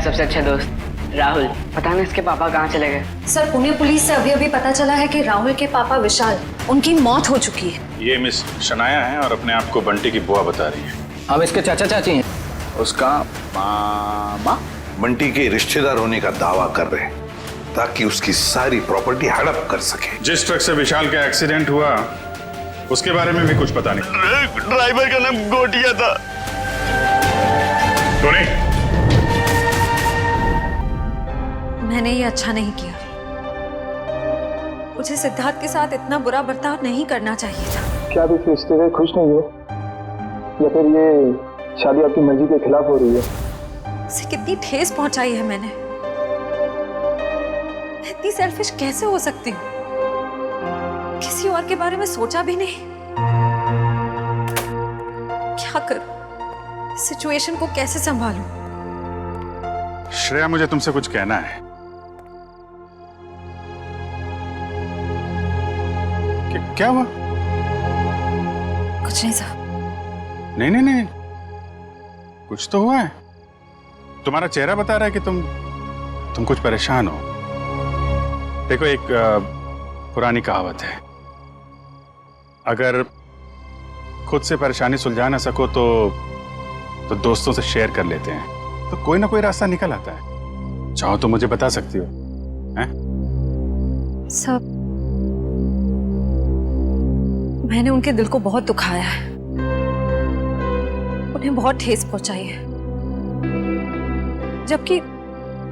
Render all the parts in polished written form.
सबसे अच्छे दोस्त राहुल। पता नहीं इसके पापा कहाँ चले गए। सर, पुणे पुलिस से अभी अभी पता चला है कि राहुल के पापा विशाल, उनकी मौत हो चुकी है। ये मिस शनाया है और अपने आप को बंटी की बुआ बता रही है। हम इसके चाचा चाची हैं। उसका मामा बंटी के रिश्तेदार होने का दावा कर रहे हैं ताकि उसकी सारी प्रॉपर्टी हड़प कर सके। जिस ट्रक से विशाल का एक्सीडेंट हुआ उसके बारे में भी कुछ पता नहीं। ड्राइवर का नाम गोटिया था। टोनी, मैंने ये अच्छा नहीं किया। मुझे सिद्धार्थ के साथ इतना बुरा बर्ताव नहीं करना चाहिए था। क्या आप इस रिश्ते से खुश नहीं हो, या फिर ये शादी आपकी मर्जी के खिलाफ हो रही है? उसे कितनी ठेस पहुंचाई है मैंने। इतनी सेल्फिश कैसे हो सकती हूँ? किसी और के बारे में सोचा भी नहीं। क्या करूं? सिचुएशन को कैसे संभालूं? श्रेया, मुझे तुमसे कुछ कहना है। क्या हुआ? कुछ नहीं साहब। नहीं नहीं नहीं, कुछ तो हुआ है। तुम्हारा चेहरा बता रहा है कि तुम कुछ परेशान हो। देखो, एक पुरानी कहावत है, अगर खुद से परेशानी सुलझा ना सको तो दोस्तों से शेयर कर लेते हैं, तो कोई ना कोई रास्ता निकल आता है। चाहो तो मुझे बता सकती हो। हैं? सब मैंने उनके दिल को बहुत दुखाया है, उन्हें बहुत ठेस पहुंचाई है, जबकि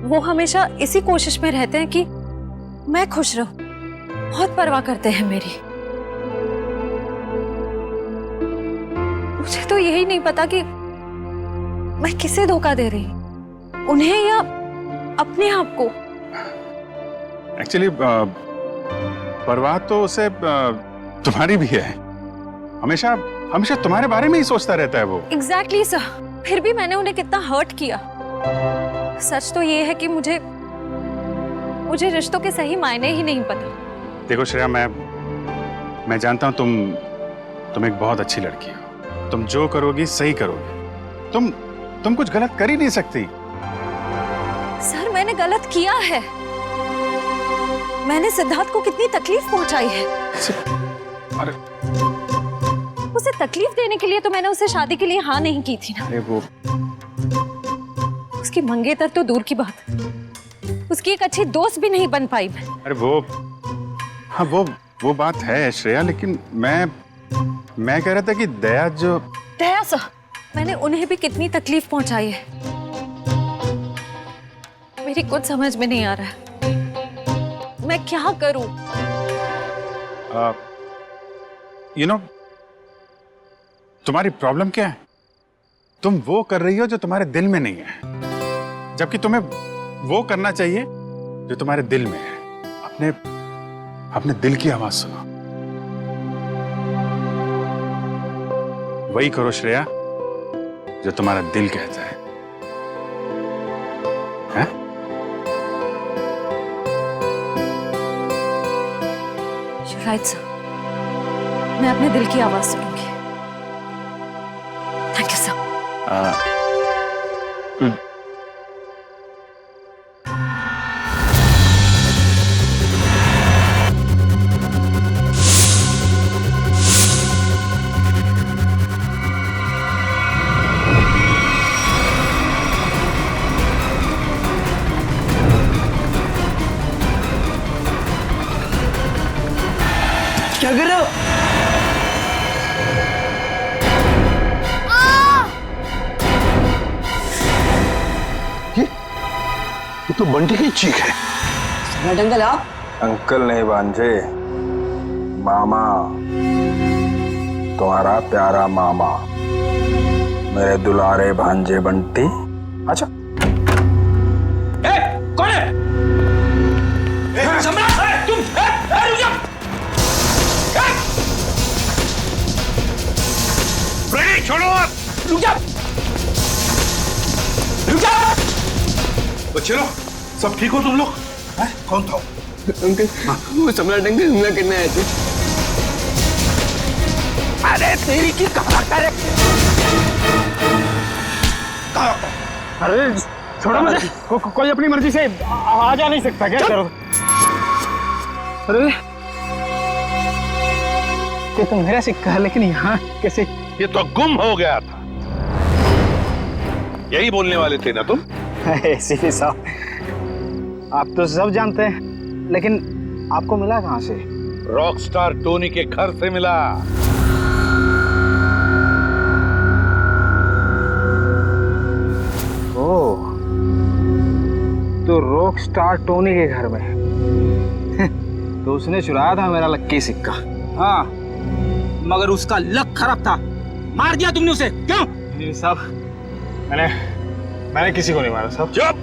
वो हमेशा इसी कोशिश में रहते हैं कि मैं खुश रहूं। बहुत परवाह करते हैं मेरी। मुझे तो यही नहीं पता कि मैं किसे धोखा दे रही, उन्हें या अपने आप को। एक्चुअली परवाह तो उसे तुम्हारी भी है। हमेशा हमेशा तुम्हारे बारे में ही सोचता रहता है वो। एग्जैक्टली सर, फिर भी मैंने उन्हें कितना हर्ट किया। सच तो ये है कि मुझे रिश्तों के सही मायने ही नहीं पता। देखो श्रेया, मैं जानता हूं तुम एक बहुत अच्छी लड़की हो। तुम जो करोगी सही करोगी। तुम कुछ गलत कर ही नहीं सकती। सर, मैंने गलत किया है। मैंने सिद्धार्थ को कितनी तकलीफ पहुंचाई है। अरे, उसे तकलीफ देने के लिए तो मैंने उसे शादी के लिए हाँ नहीं की थी ना। अरे वो उसकी मंगेतर तो दूर की बात, उसकी एक अच्छी दोस्त भी नहीं बन पाई मैं। अरे हाँ वो बात है श्रेया, लेकिन मैं कह रहा था कि दया सर, मैंने उन्हें भी कितनी तकलीफ पहुंचाई है। मेरी कुछ समझ में नहीं आ रहा है, मैं क्या करूं? तुम्हारी प्रॉब्लम क्या है? तुम वो कर रही हो जो तुम्हारे दिल में नहीं है, जबकि तुम्हें वो करना चाहिए जो तुम्हारे दिल में है। अपने दिल की आवाज सुनो। वही करो श्रेया जो तुम्हारा दिल कहता है। हैं? You're right, sir. मैं अपने दिल की आवाज सुनूंगी। Thank you sir. क्या कर रहे हो? ये तो बंटी की चीख है। सम्राट अंकल आप? अंकल नहीं भांजे, मामा, तुम्हारा प्यारा मामा, मेरे दुलारे भांजे बंटी। अच्छा, कौन है? सम्राट, तुम रुक जाओ। छोड़ो आप। रुक जाओ, रुक जाओ। बच्चे लोग, सब ठीक हो तुम लोग? कौन था? अंकल, वो सम्राट अंकल हमला करने आए थे। अरे तेरी की कहा करे? अरे छोड़ो मुझे। कोई अपनी मर्जी से आ जा नहीं सकता क्या? करो। अरे ये तो मेरा सिक्का है, लेकिन यहाँ कैसे? ये तो गुम हो गया था। यही बोलने वाले थे ना तुम? सीपी साहब, आप तो सब जानते हैं, लेकिन आपको मिला कहाँ से? रॉकस्टार टोनी के घर से मिला। ओह, तो रॉकस्टार टोनी के घर में तो उसने चुराया था मेरा लक्की सिक्का। हाँ, मगर उसका लक खराब था, मार दिया तुमने उसे, क्यों? नहीं साहब, मैंने किसी को नहीं मारा साहब। चुप!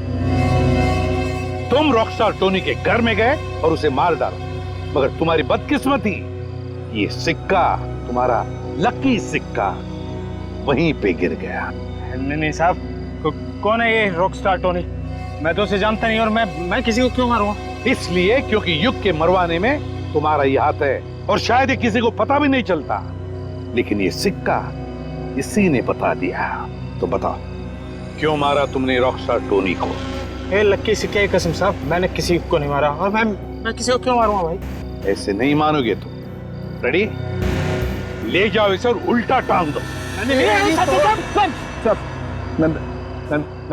तुम रॉकस्टार टोनी के घर में गए और उसे मार डाला, मगर तुम्हारी बदकिस्मती, ये सिक्का, तुम्हारा लकी सिक्का, वहीं पे गिर गया। नहीं साहब, कौन है ये रॉकस्टार टोनी? मैं तो उसे जानता नहीं, और मैं किसी को क्यों मारूंगा? इसलिए क्योंकि युग के मरवाने में तुम्हारा ही हाथ है, और शायद ये किसी को पता भी नहीं चलता, लेकिन ये सिक्का इसी ने बता दिया। तो बताओ, क्यों मारा तुमने रॉकस्टार टोनी को? ये लक्की सिक्के की कसम साहब, मैंने किसी को नहीं मारा, और मैं किसी को क्यों मारूंगा भाई? ऐसे नहीं मानोगे तुम। रेडी? ले जाओ इसे और उल्टा टांग दो।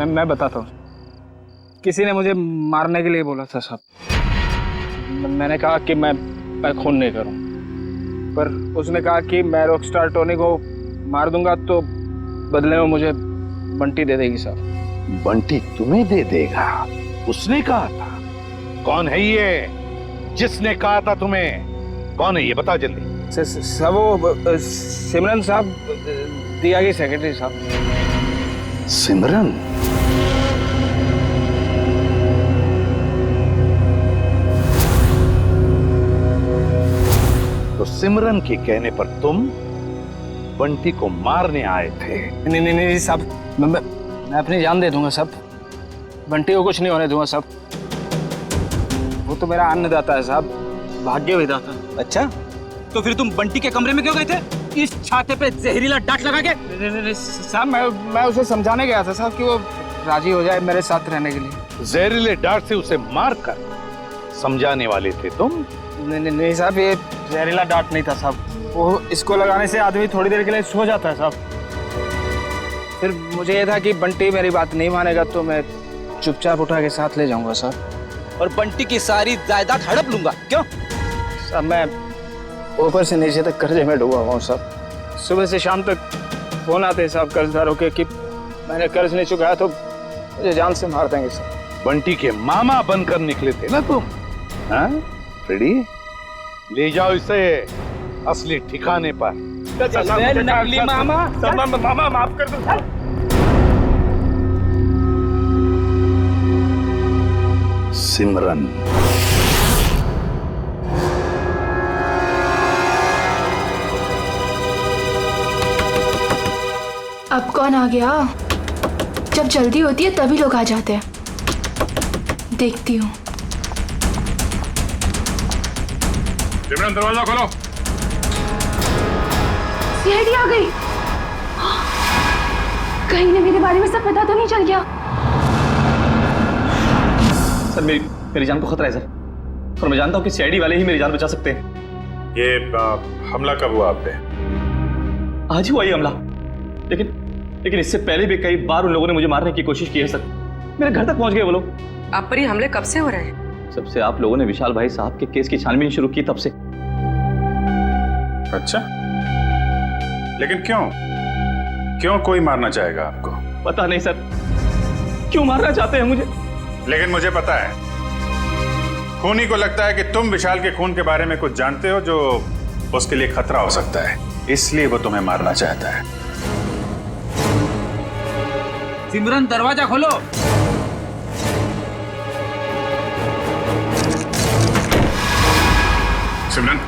मैं बताता हूँ। किसी ने मुझे मारने के लिए बोला था साहब। मैंने कहा कि मैं खून नहीं करूं, पर उसने कहा कि मैं रॉकस्टार टोनी को मार दूंगा तो बदले में मुझे बंटी दे देगी साहब। बंटी तुम्हें दे देगा? उसने कहा था? कौन है ये जिसने कहा था तुम्हें? कौन है ये, बता जल्दी। सब वो सिमरन साहब, दिया की सेक्रेटरी साहब। सिमरन? तो सिमरन के कहने पर तुम बंटी को मारने आए थे? नहीं साहब, मैं अपनी जान दे दूंगा साहब। बंटी को कुछ नहीं होने दूंगा साहब। वो तो मेरा अन्नदाता है साहब, भाग्य विधाता। अच्छा, तो फिर तुम बंटी के कमरे में क्यों गए थे? इस छाते पे जहरीला डांट लगा के? नहीं साहब, मैं उसे समझाने गया था साहब कि वो राजी हो जाए मेरे साथ रहने के लिए। जहरीले डांट से उसे मारकर समझाने वाले थे तुम? नहीं साहब, ये जहरीला डांट नहीं था साहब। वो इसको लगाने से आदमी थोड़ी देर के लिए सो जाता है साहब। फिर मुझे ये था कि बंटी मेरी बात नहीं मानेगा तो मैं चुपचाप उठा के साथ ले जाऊंगा साहब, और बंटी की सारी जायदाद हड़प लूंगा, क्यों? साहब मैं ऊपर से नीचे तक कर्जे में डूबा हुआ हूँ साहब। सुबह से शाम तक फोन आते हैं साहब कर्जदारों के कि मैंने कर्ज नहीं चुकाया तो मुझे जान से मार देंगे साहब। बंटी के मामा बनकर निकले थे ना तुम? हाँ? रेडी? ले जाओ इसे असली ठिकाने पर। नकली मामा। मामा माफ कर दो। सिमरन। अब कौन आ गया? जब जल्दी होती है तभी लोग आ जाते हैं। देखती हूँ। सिमरन, दरवाजा खोलो। सीआईडी आ गई। कहीं ने मेरे बारे में सब पता तो नहीं चल गया? सर मेरी जान को खतरा है सर, और मैं जानता हूँ कि सीआईडी वाले ही मेरी जान बचा सकते हैं। ये हमला कब हुआ आप पे? आज ही हुआ ये हमला, लेकिन इससे पहले भी कई बार उन लोगों ने मुझे मारने की कोशिश की है सर। मेरे घर तक पहुंच गए वो लोग। आप पर ये हमले कब से हो रहे हैं? जब से आप लोगों ने विशाल भाई साहब के केस की छानबीन शुरू की तब से। अच्छा, लेकिन क्यों कोई मारना चाहेगा आपको? पता नहीं सर, क्यों मारना चाहते हैं मुझे, लेकिन मुझे पता है। खूनी को लगता है कि तुम विशाल के खून के बारे में कुछ जानते हो जो उसके लिए खतरा हो सकता है, इसलिए वो तुम्हें मारना चाहता है। सिमरन, दरवाजा खोलो। सिमरन,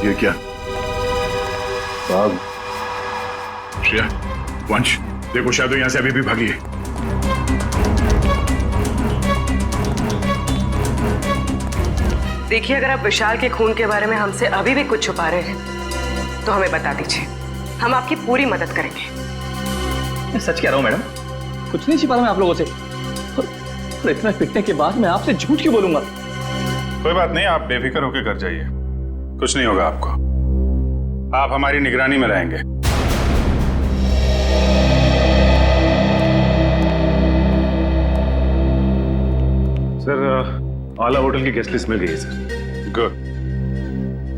ये क्या? साहब, श्रेया, वंश, देखो शायद यहाँ से अभी भी भागी है। देखिए, अगर आप विशाल के खून के बारे में हमसे अभी भी कुछ छुपा रहे हैं तो हमें बता दीजिए, हम आपकी पूरी मदद करेंगे। मैं सच कह रहा हूँ मैडम, कुछ नहीं छिपा रहा मैं आप लोगों से। और इतना पिटने के बाद मैं आपसे झूठ क्यों बोलूंगा? कोई बात नहीं, आप बेफिक्र होकर घर जाइए, कुछ नहीं होगा आपको। आप हमारी निगरानी में रहेंगे। सर, आला होटल की गेस्ट लिस्ट मिल गई है सर। गुड।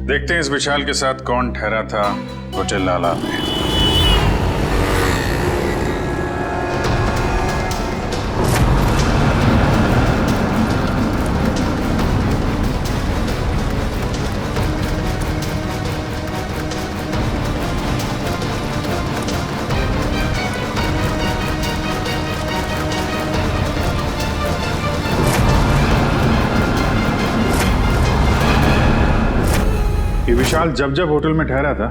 देखते हैं इस विशाल के साथ कौन ठहरा था होटल आला में। ये विशाल जब जब होटल में ठहरा था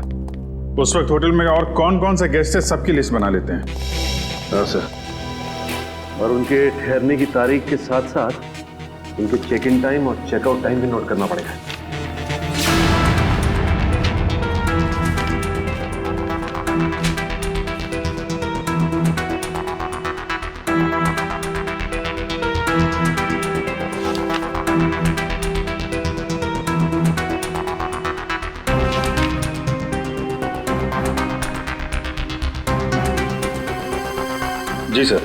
उस वक्त होटल में और कौन कौन से गेस्ट है सबकी लिस्ट बना लेते हैं। हाँ सर, और उनके ठहरने की तारीख के साथ साथ उनके चेक इन टाइम और चेकआउट टाइम भी नोट करना पड़ेगा। जी सर।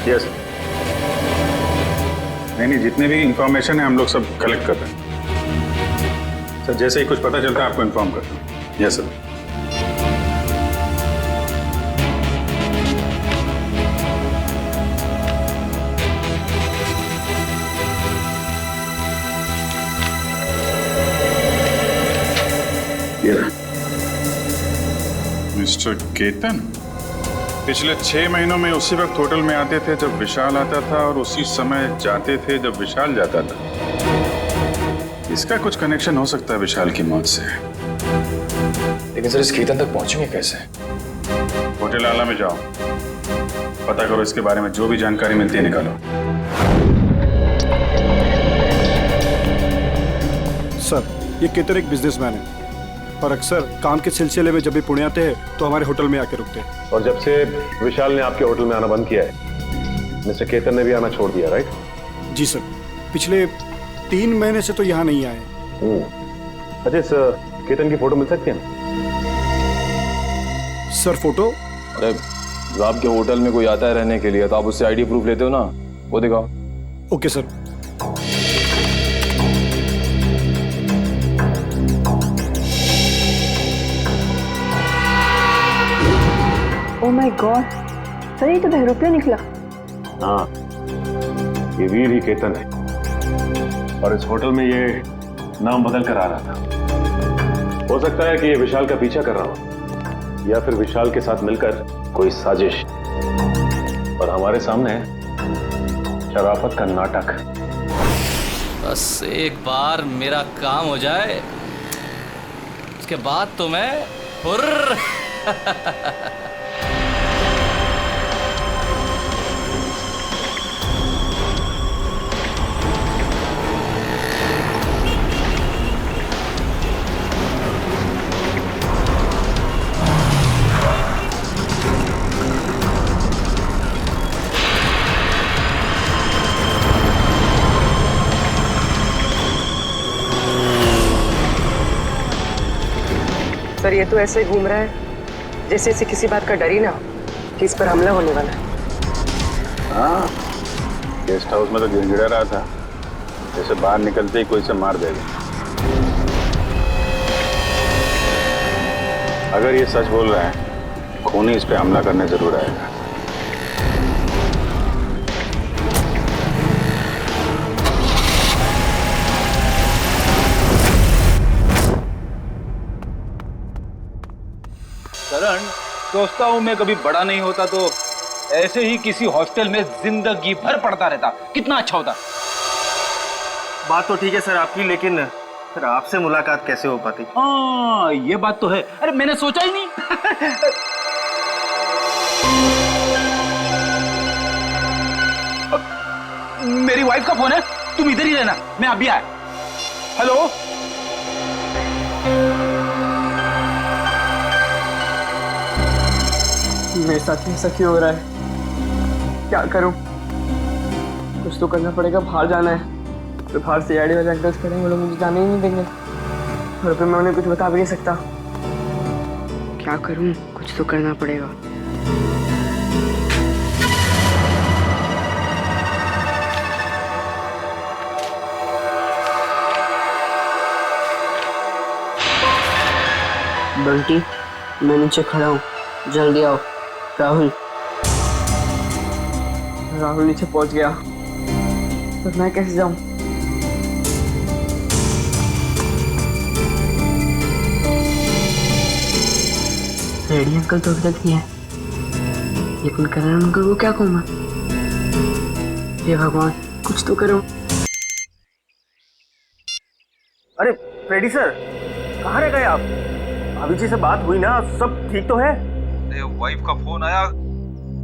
यस। नहीं, जितने भी इंफॉर्मेशन है हम लोग सब कलेक्ट कर रहे हैं सर। जैसे ही कुछ पता चलता है आपको इन्फॉर्म करता हूँ। Yes sir. मिस्टर केतन पिछले 6 महीनों में उसी वक्त होटल में आते थे जब विशाल आता था और उसी समय जाते थे जब विशाल जाता था। इसका कुछ कनेक्शन हो सकता है विशाल की मौत से। लेकिन सर, इस केतन तक पहुंचेंगे कैसे? होटल आला में जाओ, पता करो, इसके बारे में जो भी जानकारी मिलती है निकालो। सर, ये केतन एक बिजनेसमैन है और अक्सर काम के सिलसिले में जब भी पुणे आते हैं तो हमारे होटल में आके रुकते हैं। और जब से विशाल ने आपके होटल में आना बंद किया है, मिस्टर केतन ने भी आना छोड़ दिया, राइट? जी सर, पिछले 3 महीने से तो यहाँ नहीं आए। अच्छा, इस केतन की फोटो मिल सकती है? Sir photo? अरे जब आपके होटल में कोई आता है रहने के लिए तो आप उससे आईडी प्रूफ लेते हो ना, वो दिखाओ। Okay sir. Oh my God, sir ये तो बहरूपिया निकला। हाँ, ये वीर ही केतन है और इस होटल में ये नाम बदल कर आ रहा था। हो सकता है कि ये विशाल का पीछा कर रहा हो या फिर विशाल के साथ मिलकर कोई साजिश, और हमारे सामने शराफत का नाटक। बस एक बार मेरा काम हो जाए, उसके बाद तो मैं हुर्र। सर ये तो ऐसे घूम रहा है जैसे इसे किसी बात का डर ही ना हो कि इस पर हमला होने वाला है। हाँ, गेस्ट हाउस में तो गिड़गिड़ा रहा था जैसे बाहर निकलते ही कोई से मार देगा। अगर ये सच बोल रहा है, खूनी इस पे हमला करने जरूर आएगा। करण, सोचता हूँ मैं कभी बड़ा नहीं होता तो ऐसे ही किसी हॉस्टल में जिंदगी भर पढ़ता रहता, कितना अच्छा होता। बात तो ठीक है सर आपकी, लेकिन फिर आपसे मुलाकात कैसे हो पाती? हाँ, ये बात तो है। अरे मैंने सोचा ही नहीं। मेरी वाइफ का फोन है, तुम इधर ही रहना, मैं अभी आया। हेलो। मेरे साथ ऐसा क्यों हो रहा है? क्या करूं? कुछ तो करना पड़ेगा। बाहर जाना है तो बाहर से आईडी वाले अंकल्स खड़े हैं, वो लोग मुझे जाने ही नहीं देंगे और फिर मैं उन्हें कुछ बता भी नहीं सकता। क्या करूं? कुछ तो करना पड़ेगा। बंटी, मैं नीचे खड़ा हूँ, जल्दी आओ। राहुल नीचे पहुंच गया, तो मैं कैसे जाऊं? रेडी अंकल तो अभी तक नहीं है, लेकिन करण अंकल को क्या कहूँगा? हे भगवान, कुछ तो करो। अरे फ्रेडी सर, कहाँ रह गए आप? भाभी जी से बात हुई ना, सब ठीक तो है? वाइफ का फोन आया,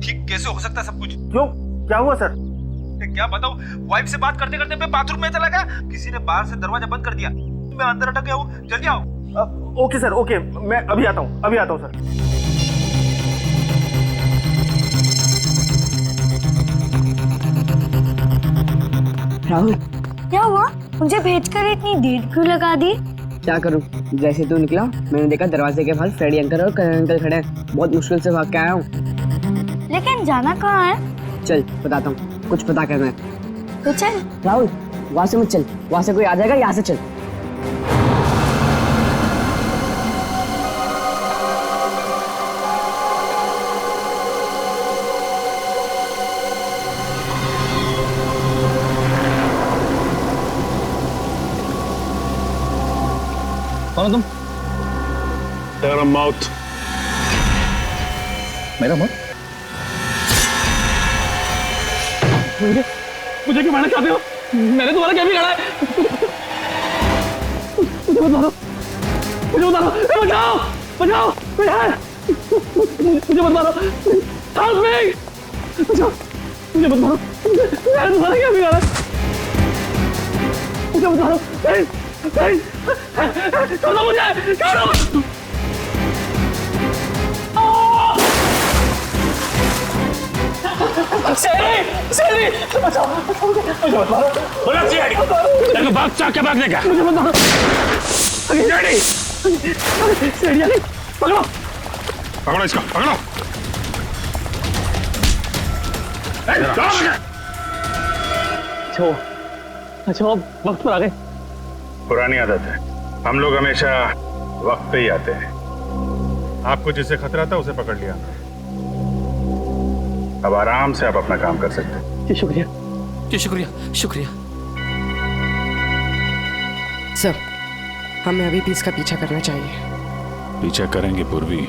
ठीक कैसे हो सकता है सब कुछ? क्यों, क्या हुआ सर? क्या बताऊं, वाइफ से बात करते करते मैं बाथरूम में चला गया, किसी ने बाहर से दरवाजा बंद कर दिया, मैं अंदर अटक गया हूँ। जल्दी आओ। ओके सर, ओके, मैं अभी आता हूँ सर। राहुल, क्या हुआ? मुझे भेजकर इतनी देर क्यों लगा दी? क्या करूं? जैसे तू निकला मैंने देखा दरवाजे के बाहर फ्रेडी अंकल और करण अंकल खड़े हैं। बहुत मुश्किल से भाग के आया हूँ। लेकिन जाना कहाँ है? चल बताता हूँ, कुछ पता करना है तो चल। राहुल, वहां से मत चल, वहां से कोई आ जाएगा, यहाँ से चल। कौन हो तुम? तेरा मौत। मेरा मौत? मुझे क्यों मारना चाहते हो? मैंने तुम्हारा क्या बिगाड़ा है? मुझे बता दो, बचाओ, बचाओ, कोई है? मुझे बता दो, हेल्प मी, बचाओ, मुझे बता दो, मैंने तुम्हारा क्या बिगाड़ा है? मुझे बता दो, प्लीज, छोड़ो मुझे, छोड़ो। सेरी, बचाओ, मुझे बता दो। बोलो सीआईडी, तेरे को भाग क्या भागने का? मुझे बता दो। सीआईडी, सीआईडी, पकड़ो, पकड़ो इसको, पकड़ो। अच्छा, वक्त पर आ गए। पुरानी आदत है, हम लोग हमेशा वक्त पे ही आते हैं। आपको जिससे खतरा था उसे पकड़ लिया, अब आराम से आप अपना काम कर सकते हैं। जी शुक्रिया, जी शुक्रिया, शुक्रिया। सर, हमें अभी भी इसका पीछा करना चाहिए। पीछा करेंगे पूर्वी,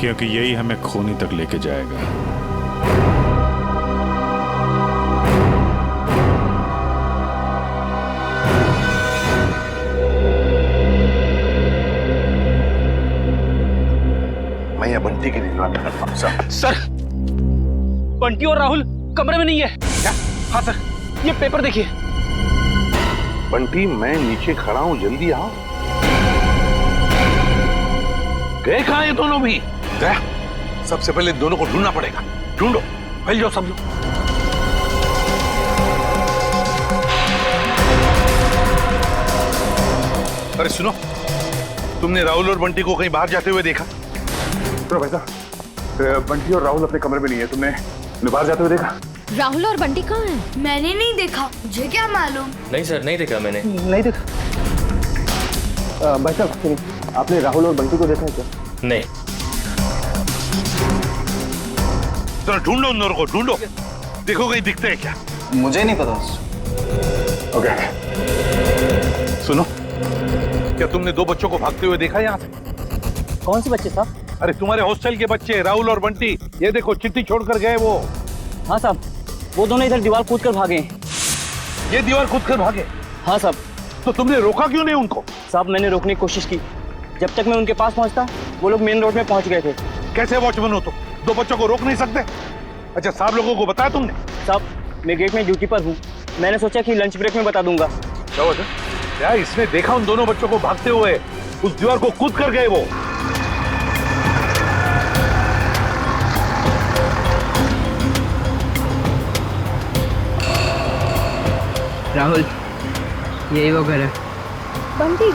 क्योंकि यही हमें खूनी तक लेके जाएगा। मैं ये बंटी की निगरानी करता हूं। सर, बंटी और राहुल कमरे में नहीं है। क्या? हाँ सर, ये पेपर देखिए। बंटी, मैं नीचे खड़ा हूं, जल्दी आओ। गए कहां ये दोनों भी? गया, सबसे पहले दोनों को ढूंढना पड़ेगा। ढूंढो, फैल जाओ सब लोग। अरे सुनो, तुमने राहुल और बंटी को कहीं बाहर जाते हुए देखा? तो भाई साहब, बंटी और राहुल अपने कमरे में नहीं है, तुमने बाहर जाते हुए देखा? राहुल और बंटी कहाँ हैं? मैंने नहीं देखा, मुझे क्या मालूम। नहीं सर, नहीं देखा मैंने। नहीं देखा। भाई साहब, आपने राहुल और बंटी को देखा है क्या? नहीं। तो ढूंढो उन दोनों को, ढूंढो, देखो कहीं दिखते हैं क्या। मुझे नहीं पता। ओके, सुनो, क्या तुमने दो बच्चों को भागते हुए देखा यहाँ से? कौन से बच्चे साहब? अरे तुम्हारे हॉस्टल के बच्चे, राहुल और बंटी। ये देखो, चिट्ठी छोड़कर गए वो। हाँ साहब, वो दोनों इधर दीवार कूद कर भागे। ये दीवार कूद कर भागे? हाँ साहब। तो तुमने रोका क्यों नहीं उनको? साहब, मैंने रोकने की कोशिश की, जब तक मैं उनके पास पहुंचता वो लोग मेन रोड में पहुंच गए थे। कैसे वॉचमैन हो तुम? दो बच्चों को रोक नहीं सकते? अच्छा, साहब लोगों को बताया तुमने? साहब, मैं गेट में ड्यूटी पर हूँ, मैंने सोचा कि लंच ब्रेक में बता दूंगा। क्या इसने देखा उन दोनों बच्चों को भागते हुए? उस दीवार को कूद कर गए वो। राहुल, यही वो घर है। बंटी,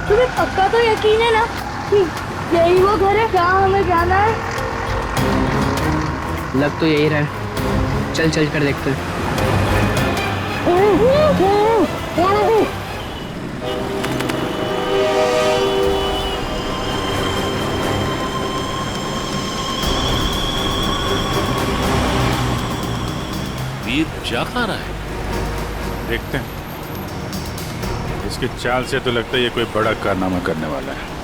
तुम्हें पक्का तो यकीन है ना कि यही वो घर है जहाँ हमें जाना है? लग तो यही रहा है। चल चल कर देखते हैं। वीर जा कहाँ रहा है? देखते हैं। इसकी चाल से तो लगता है ये कोई बड़ा कारनामा करने वाला है।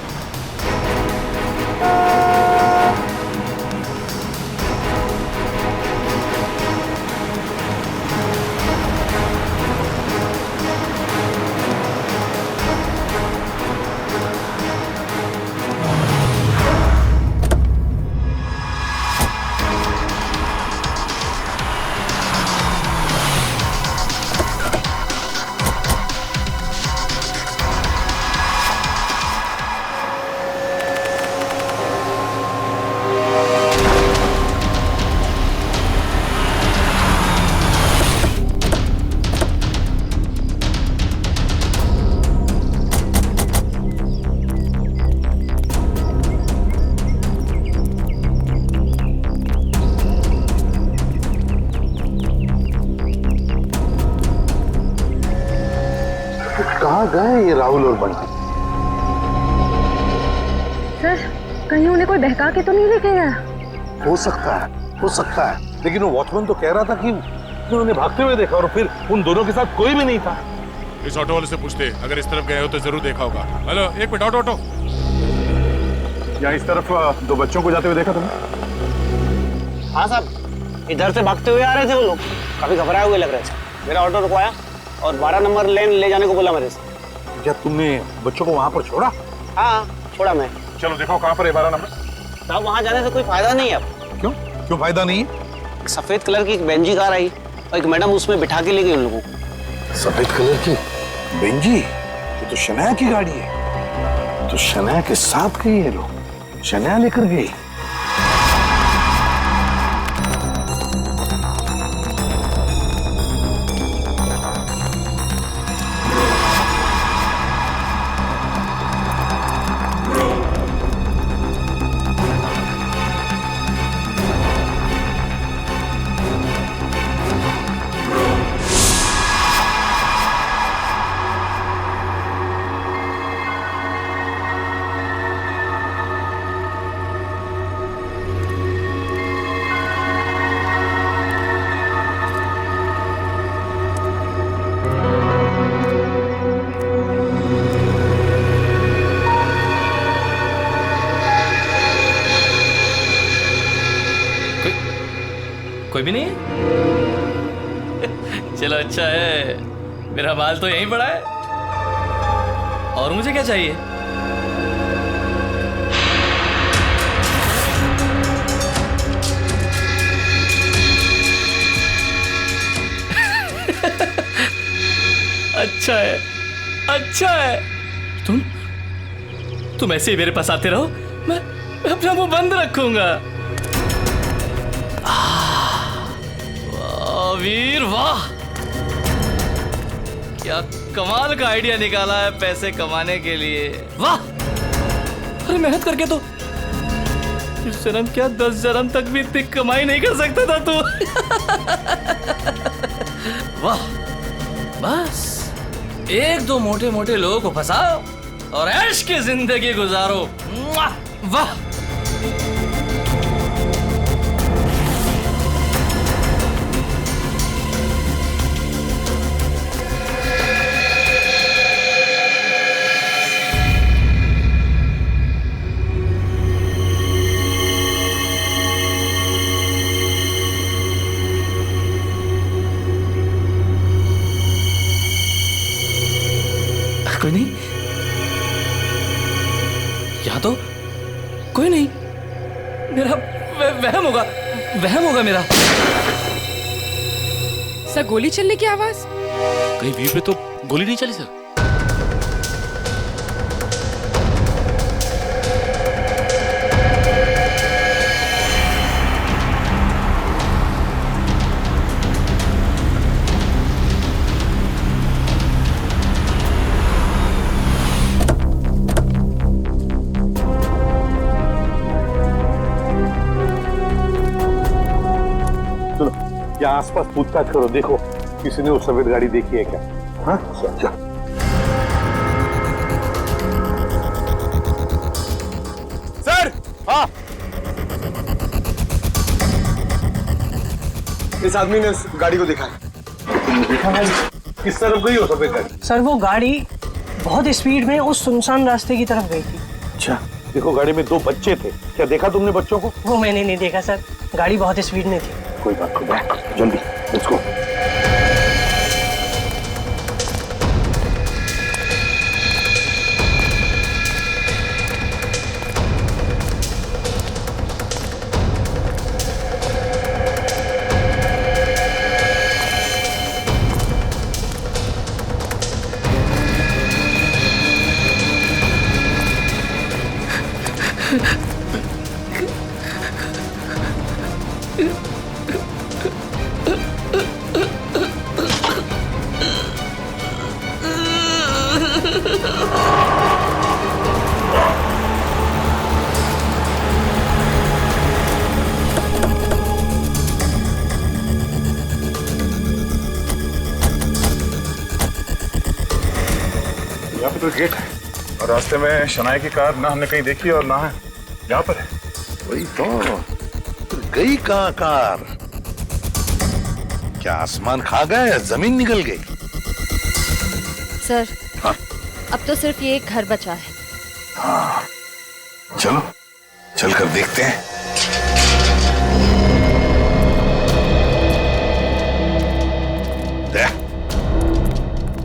कहाँ गए ये राहुल और बंटी? सर, कहीं उन्हें कोई बहका के तो नहीं लेके गया? हो सकता है, लेकिन वो वॉचमैन तो कह रहा था कि उन्होंने भागते हुए देखा और फिर उन दोनों के साथ कोई भी नहीं था। इस ऑटो वाले से पूछते, अगर इस तरफ गए हो तो जरूर देखा होगा। हेलो, एक मिनट, ऑटो। यहाँ इस तरफ दो बच्चों को जाते हुए देखा तुमने? हाँ साहब, इधर से भागते हुए आ रहे थे वो लोग, काफी घबराए हुए लग रहे थे। मेरा ऑटो रुकवाया और 12 नंबर लेन ले जाने को बोला मेरे से। क्या तुमने बच्चों को वहाँ पर छोड़ा? हाँ, छोड़ा मैं। चलो देखो कहाँ पर है 12 नंबर। साहब, वहाँ जाने से कोई फायदा नहीं है अब। क्यों फायदा नहीं है? एक सफेद कलर की एक बेंजी कार आई और एक मैडम उसमें बिठा के ले गई उन लोगों को। सफेद कलर की बेंजी? ये तो शनाया की गाड़ी है। तो शनाया के साथ गई है लोग, शनाया लेकर गई। कोई भी नहीं है? चलो अच्छा है, मेरा माल तो यहीं पड़ा है। और मुझे क्या चाहिए? अच्छा है। तुम ऐसे ही मेरे पास आते रहो, मैं अपना मुंह बंद रखूंगा। वीर वाह, क्या कमाल का आइडिया निकाला है पैसे कमाने के लिए। वाह, अरे मेहनत करके तो इस जन्म क्या 10 जन्म तक भी इतनी कमाई नहीं कर सकता था तू। वाह, बस एक दो मोटे मोटे लोगों को फंसाओ और ऐश की जिंदगी गुजारो। वाह, कोई नहीं यहाँ तो कोई नहीं। मेरा वहम होगा मेरा। सर, गोली चलने की आवाज? कहीं वीर पे तो गोली नहीं चली सर। आसपास पूछताछ करो, देखो किसी ने वो सफेद गाड़ी देखी है क्या? हाँ चल। सर। हाँ, इस आदमी ने उस गाड़ी को देखा है। देखा भाई, किस तरफ गई हो सफेद गाड़ी? सर वो गाड़ी बहुत स्पीड में उस सुनसान रास्ते की तरफ गई थी। अच्छा, देखो गाड़ी में 2 बच्चे थे, क्या देखा तुमने बच्चों को? वो मैंने नहीं देखा सर, गाड़ी बहुत स्पीड में थी। कोई बात नहीं, जल्दी लेट्स गो। यहाँ पे तो गेट है और रास्ते में शनाया की कार ना हमने कहीं देखी और ना है यहाँ पर है। वही तो, गई कहाँ कार? क्या आसमान खा गया या जमीन निकल गई? सर, हाँ? अब तो सिर्फ ये एक घर बचा है। हाँ, चलो चलकर देखते हैं।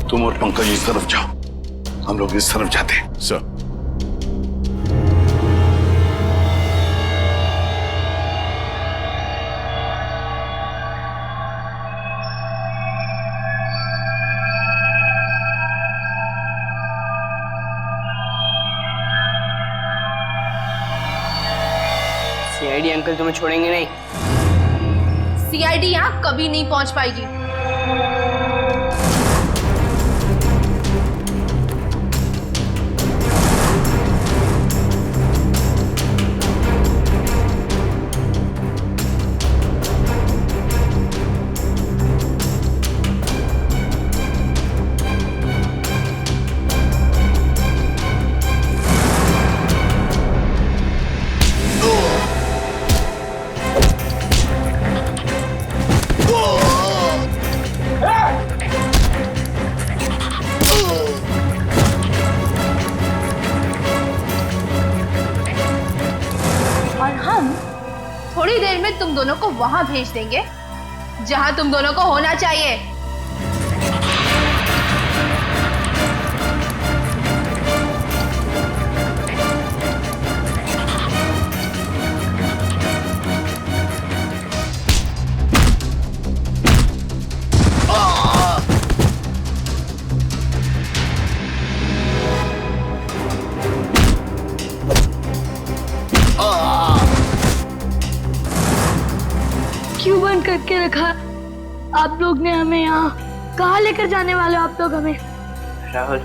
तुम और पंकज इस तरफ जाओ, हम लोग इस तरफ जाते हैं। सर। सीआईडी अंकल तुम्हें छोड़ेंगे नहीं। सीआईडी यहाँ कभी नहीं पहुंच पाएगी। थोड़ी देर में तुम दोनों को वहां भेज देंगे जहां तुम दोनों को होना चाहिए। क्यों बंद करके रखा आप लोग ने हमें यहाँ? कहाँ लेकर जाने वाले हो आप लोग हमें? राहुल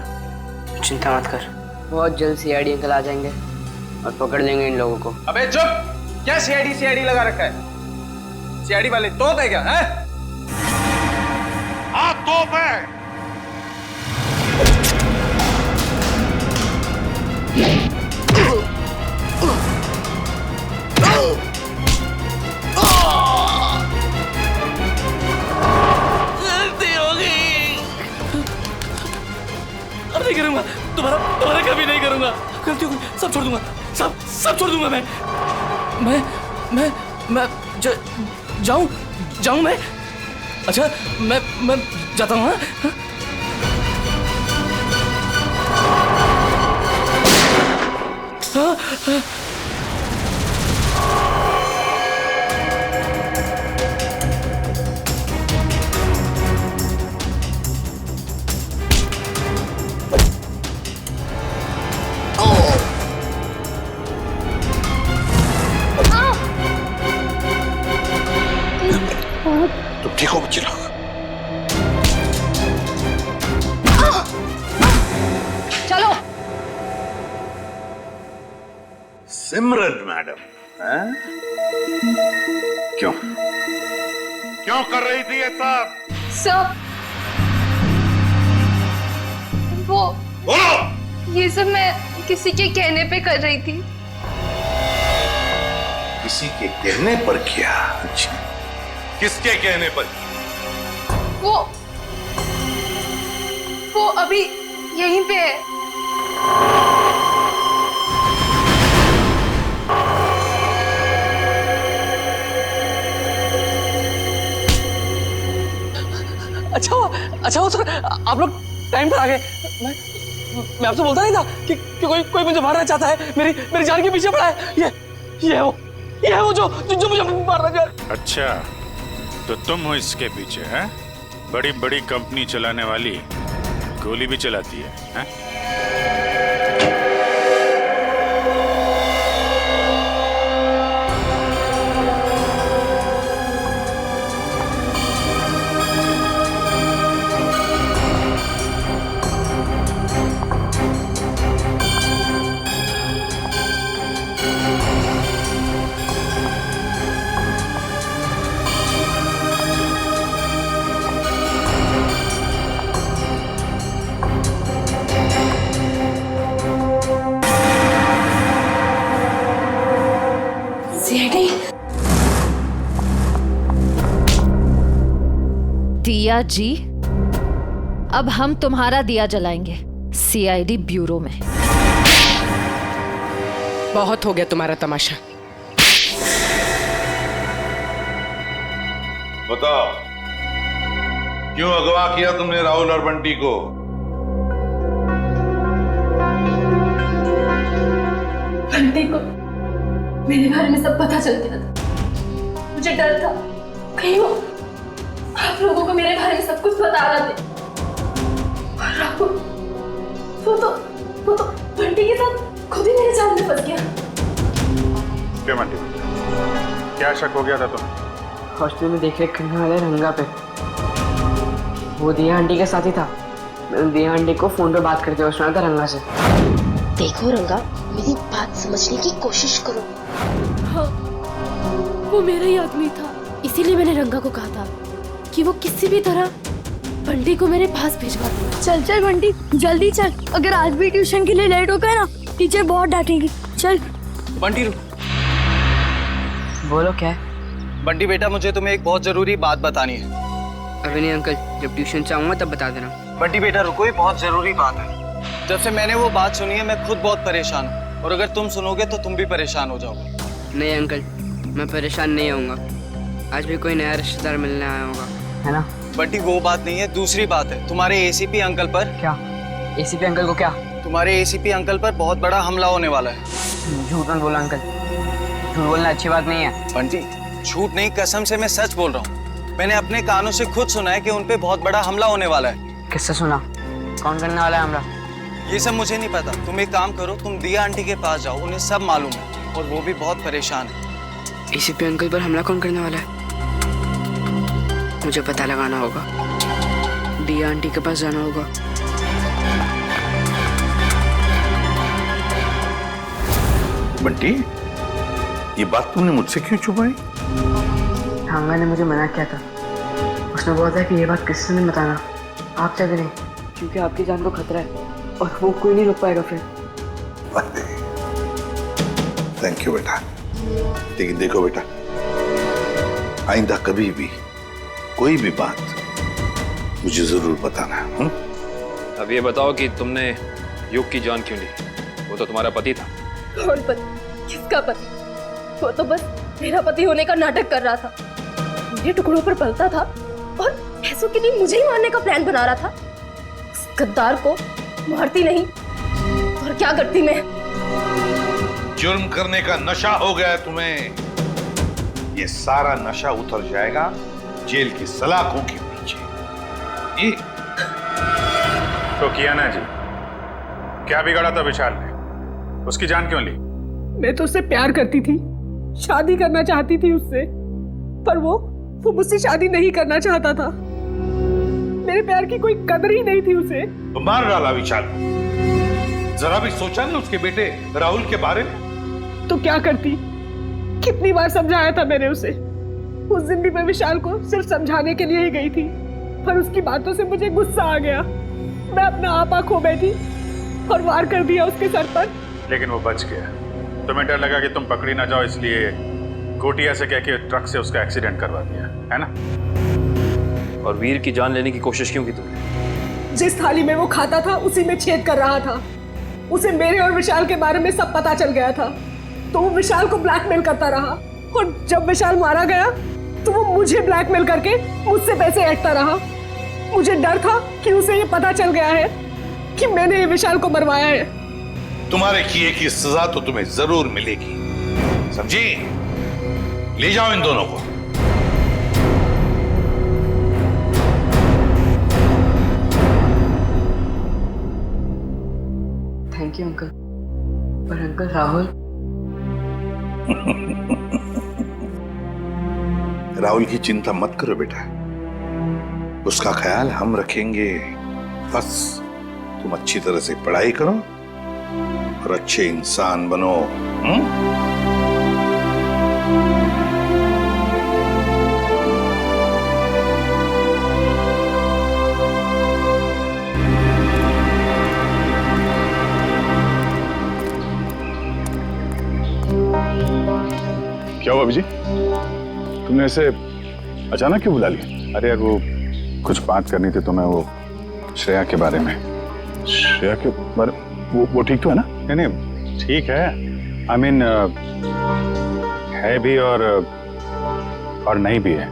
चिंता मत कर, बहुत जल्द सीआईडी अंकल आ जाएंगे और पकड़ लेंगे इन लोगों को। अबे चुप! क्या सीआईडी लगा रखा है? सीआईडी वाले तोप है क्या? है? हाँ तोप है। अब नहीं करूंगा, दोबारा कभी नहीं करूंगा। गलती हो गई, सब छोड़ दूंगा, सब छोड़ दूंगा मैं जाऊं मैं? अच्छा मैं जाता हूँ। हाँ? तुम ठीक हो बच्चे लोग? चलो। सिमरन मैडम, क्यों क्यों कर रही थी ये सब? सब वो ये सब मैं किसी के कहने पे कर रही थी। किसी के कहने पर किया? किसके कहने पर? वो अभी यहीं पे है। अच्छा वो सर, आप लोग टाइम पर आ गए। मैं आपसे बोलता नहीं था कि कोई मुझे मारना चाहता है, मेरी जान के पीछे पड़ा है। ये है वो जो मुझे मारना चाह रहा है। अच्छा, तो तुम हो इसके पीछे, हैं? बड़ी बड़ी कंपनी चलाने वाली गोली भी चलाती है, हैं? दिया जी, अब हम तुम्हारा दिया जलाएंगे सीआईडी ब्यूरो में। बहुत हो गया तुम्हारा तमाशा। बताओ, क्यों अगवा किया तुमने राहुल और बंटी को? बंटी को मेरे बारे में सब पता चल गया था। मुझे डर था कहीं वो आप लोगों को मेरे बारे में सब कुछ बता रहा थे। और राहुल वो तो बंटी के साथ खुद ही मेरे जाल में फंस गया। क्यों बंटी, क्या शक हो गया था तुम्हें? हॉस्टल में देख रेख करने वाले रंगा पे वो दिया आंटी के साथ ही था। मैंने दिया आंटी को फोन पे बात करते हुए सुना था रंगा से। देखो रंगा, मेरी बात समझने की कोशिश करो। हाँ, वो मेरा ही आदमी था, इसीलिए मैंने रंगा को कहा था कि वो किसी भी तरह बंटी को मेरे पास भिजवा दे। चल बंटी, जल्दी चल। अगर आज भी ट्यूशन के लिए लेट हो गया ना, टीचर बहुत डांटेगी। चल बंटी, बोलो क्या है? बंटी बेटा, मुझे तुम्हें एक बहुत जरूरी बात बतानी है। अभी नहीं अंकल, जब ट्यूशन से आऊंगा तब बता देना। बंटी बेटा रुको, ये बहुत जरूरी बात है। जब से मैंने वो बात सुनी है, मैं खुद बहुत परेशान हूँ, और अगर तुम सुनोगे तो तुम भी परेशान हो जाओगे। नहीं अंकल, मैं परेशान नहीं होऊंगा। आज भी कोई नया रिश्तेदार मिलने आया होगा, है ना? बंटी वो बात नहीं है, दूसरी बात है। तुम्हारे एसीपी अंकल पर। क्या? एसीपी अंकल को क्या? तुम्हारे एसीपी अंकल पर बहुत बड़ा हमला होने वाला है। झूठ मत बोला अंकल, झूठ बोलना अच्छी बात नहीं है। बंटी, झूठ नहीं, कसम से मैं सच बोल रहा हूँ। मैंने अपने कानों से खुद सुना है कि उन पे बहुत बड़ा हमला होने वाला है। किससे सुना? कौन करने वाला है हमला? ये सब मुझे नहीं पता। तुम एक काम करो, तुम दिया आंटी के पास जाओ, उन्हें सब मालूम है, और वो भी बहुत परेशान है। एसीपी अंकल पर हमला कौन करने वाला है? मुझे पता लगाना होगा। दिया आंटी के पास जाना होगा। बंटी, ये बात तुमने मुझसे क्यों छुपाई? ठांगा ने मुझे मना किया था। उसने बोला था कि ये बात किसी से नहीं बताना, आप चाहे नहीं, क्योंकि आपकी जान को खतरा है और वो कोई नहीं रोक पाएगा फिर। थैंक यू बेटा। लेकिन देखो बेटा, आइंदा कभी भी कोई भी बात मुझे जरूर बताना। अब ये बताओ कि तुमने युग की जान क्यों ली? वो तो तुम्हारा पति था। कौन पति? किसका पति? वो तो बस मेरा पति होने का नाटक कर रहा था, मेरे टुकड़ों पर पलता था और पैसों के लिए मुझे ही मारने का प्लान बना रहा था। उस गद्दार को मारती नहीं और क्या करती मैं? जुर्म करने का नशा हो गया है तुम्हें। ये सारा नशा उतर जाएगा जेल की सलाखों के पीछे। ये तो किया ना जी, क्या बिगाड़ा था विशाल ने? उसकी जान क्यों ली? मैं तो उससे प्यार करती थी, शादी करना चाहती थी उससे, पर वो मुझसे शादी नहीं करना चाहता था। मेरे प्यार की कोई कदर ही नहीं थी उसे। तो मार डाला विशाल को। जरा भी सोचा नहीं उसके बेटे राहुल के बारे में? तो क्या करती? कितनी बार समझाया था मैंने उसे, उस दिन भी मैं विशाल को सिर्फ समझाने के लिए ही गई थी, पर उसकी बातों से मुझे गुस्सा आ गया। मैं अपना आपा खो बैठी और वार कर दिया उसके सर पर। लेकिन वो बच गया। तुम्हें डर लगा कि तुम पकड़ी ना जाओ, इसलिए गोटिया से कह के ट्रक से उसका एक्सीडेंट करवा दिया, है ना? और वीर की जान लेने की कोशिश क्यों की तुमने? जिस थाली में वो खाता था उसी में छेद कर रहा था। उसे मेरे और विशाल के बारे में सब पता चल गया था, तो वो विशाल को ब्लैकमेल करता रहा। और जब विशाल मारा गया तो वो मुझे ब्लैकमेल करके मुझसे पैसे ऐंठता रहा। मुझे डर था कि उसे ये पता चल गया है कि मैंने ये विशाल को मरवाया है। तुम्हारे किए की सजा तो तुम्हें जरूर मिलेगी, समझी? ले जाओ इन दोनों को। Thank you uncle. पर अंकल राहुल राहुल की चिंता मत करो बेटा, उसका ख्याल हम रखेंगे। बस तुम अच्छी तरह से पढ़ाई करो और अच्छे इंसान बनो। क्या हुआ अभिजी? तुमने ऐसे अचानक क्यों बुला लिया? अरे यार वो कुछ बात करनी थी तुम्हें, वो श्रेया के बारे में। श्रेया के बारे वो ठीक तो है ना? नहीं नहीं ठीक है, आई मीन है भी और नहीं भी है।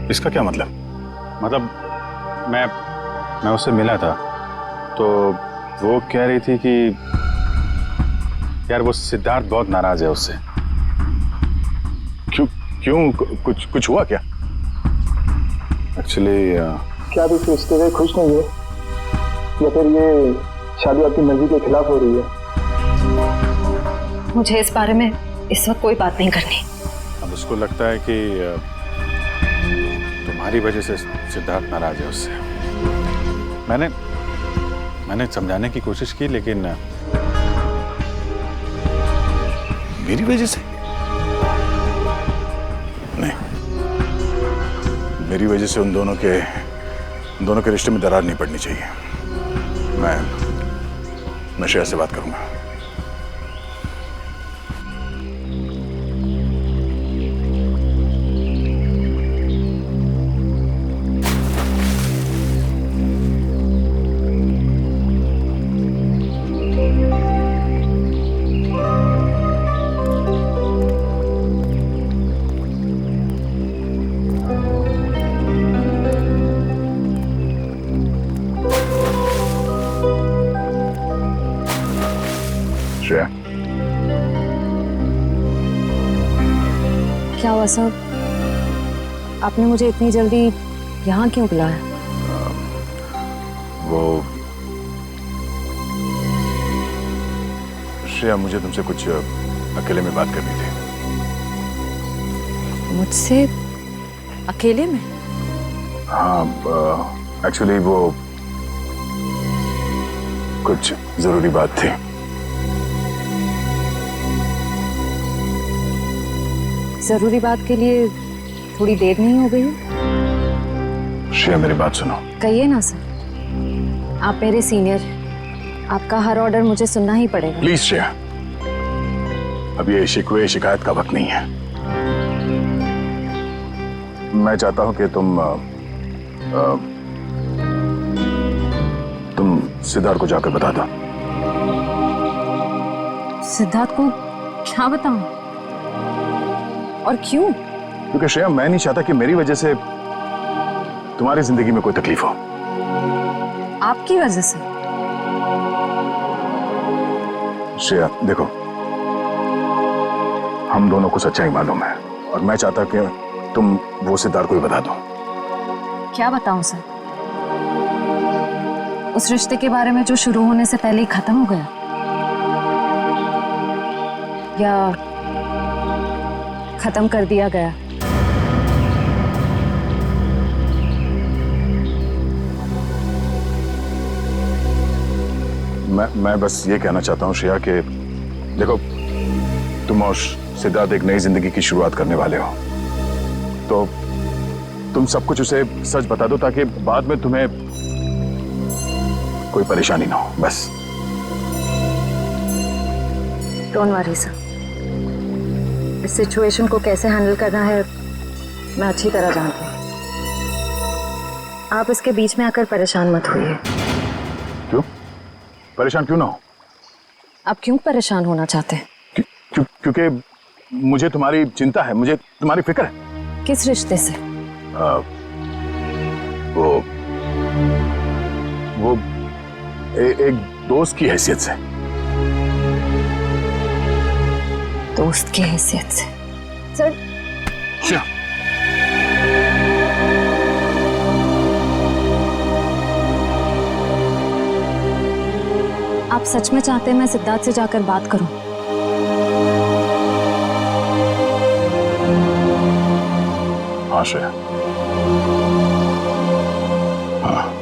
इसका क्या मतलब? मतलब मैं उससे मिला था तो वो कह रही थी कि यार वो सिद्धार्थ बहुत नाराज है उससे। क्यों कुछ हुआ क्या? एक्चुअली क्या आप इस रिश्ते से खुश नहीं है, या फिर ये शादी आपकी मर्जी के खिलाफ हो रही है? मुझे इस बारे में इस वक्त कोई बात नहीं करनी। अब उसको लगता है कि तुम्हारी वजह से सिद्धार्थ नाराज है उससे। मैंने समझाने की कोशिश की, लेकिन मेरी वजह से नहीं, मेरी वजह से उन दोनों के रिश्ते में दरार नहीं पड़नी चाहिए। मैं श्रेया से बात करूंगा। श्रेया, क्या हुआ साहब? आपने मुझे इतनी जल्दी यहाँ क्यों बुलाया? वो श्रेया, मुझे तुमसे कुछ अकेले में बात करनी थी। मुझसे अकेले में? हाँ, एक्चुअली वो कुछ जरूरी बात थी। जरूरी बात के लिए थोड़ी देर नहीं हो गई? श्रेया, मेरी बात सुनो। कहिए ना सर, आप मेरे सीनियर, आपका हर ऑर्डर मुझे सुनना ही पड़ेगा। प्लीज श्रेया, अब ये शिकवे शिकायत का वक्त नहीं है। मैं चाहता हूं कि तुम सिद्धार्थ को जाकर बता दो। सिद्धार्थ को क्या बताऊं? और क्यों? क्योंकि श्रेया, मैं नहीं चाहता कि मेरी वजह से तुम्हारी जिंदगी में कोई तकलीफ हो। आपकी वजह से? श्रेया देखो, हम दोनों को सच्चाई मालूम है और मैं चाहता कि तुम वो सिद्धार्थ को ही बता दो। क्या बताऊं सर? उस रिश्ते के बारे में जो शुरू होने से पहले ही खत्म हो गया, या खत्म कर दिया गया? मैं बस ये कहना चाहता हूँ श्रेया कि देखो, तुम और सिद्धार्थ एक नई जिंदगी की शुरुआत करने वाले हो तो तुम सब कुछ उसे सच बता दो ताकि बाद में तुम्हें कोई परेशानी ना हो, बस। डोंट वरी सर, इस सिचुएशन को कैसे हैंडल करना है मैं अच्छी तरह जानती हूँ। आप इसके बीच में आकर परेशान मत होइए। क्यों परेशान क्यों ना हो? आप क्यों परेशान होना चाहते हैं? क्योंकि मुझे तुम्हारी चिंता है, मुझे तुम्हारी फिक्र है। किस रिश्ते से? वो एक दोस्त की हैसियत से। दोस्त की हैसियत से? सर आप सच में चाहते हैं मैं सिद्धार्थ से जाकर बात करूं? हाँ श्रेया, हाँ।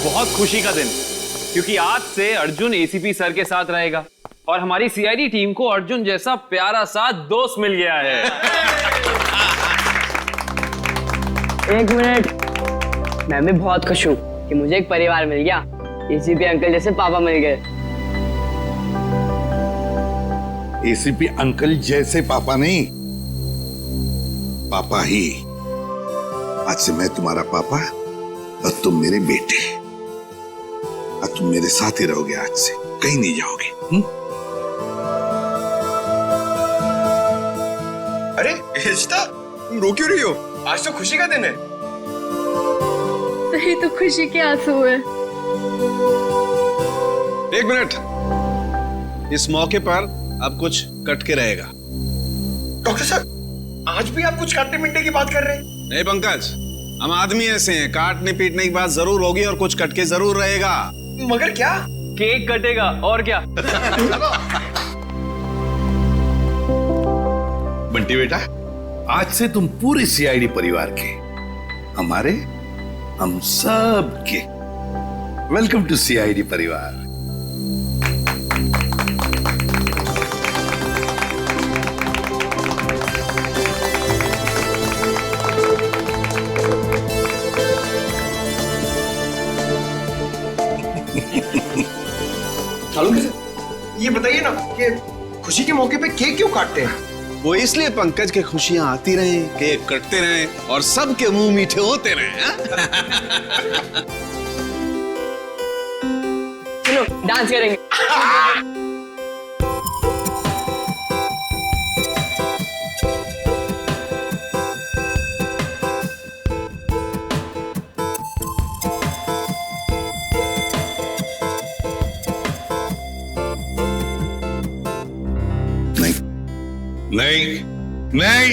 बहुत खुशी का दिन, क्योंकि आज से अर्जुन एसीपी सर के साथ रहेगा और हमारी सीआईडी टीम को अर्जुन जैसा प्यारा सा दोस्त मिल गया है। एक मिनट, मैं भी बहुत खुश हूँ कि मुझे एक परिवार मिल गया। एसीपी अंकल जैसे पापा मिल गए। एसीपी अंकल जैसे पापा नहीं, पापा ही। आज से मैं तुम्हारा पापा और तुम मेरे बेटे। और तुम मेरे साथ ही रहोगे, आज से कहीं नहीं जाओगे। अरे रिश्ता, तुम रो क्यों रही हो? आज तो खुशी का दिन है। सही तो खुशी के आंसू है। एक मिनट, इस मौके पर अब कुछ कटके रहेगा। डॉक्टर साहब, आज भी आप कुछ काटने पीटने की बात कर रहे हैं? नहीं पंकज, हम आदमी ऐसे हैं, काटने पीटने की बात जरूर होगी और कुछ कटके जरूर रहेगा। मगर क्या? केक कटेगा और क्या। बंटी बेटा, आज से तुम पूरे सीआईडी परिवार के, हमारे, हम सब के वेलकम टू सीआईडी परिवार। चालू कैसे? ये बताइए ना कि खुशी के मौके पे केक क्यों काटते हैं? वो इसलिए पंकज के खुशियां आती रहे, केक कटते रहे और सबके मुंह मीठे होते रहे। चलो डांस करेंगे। नहीं नहीं,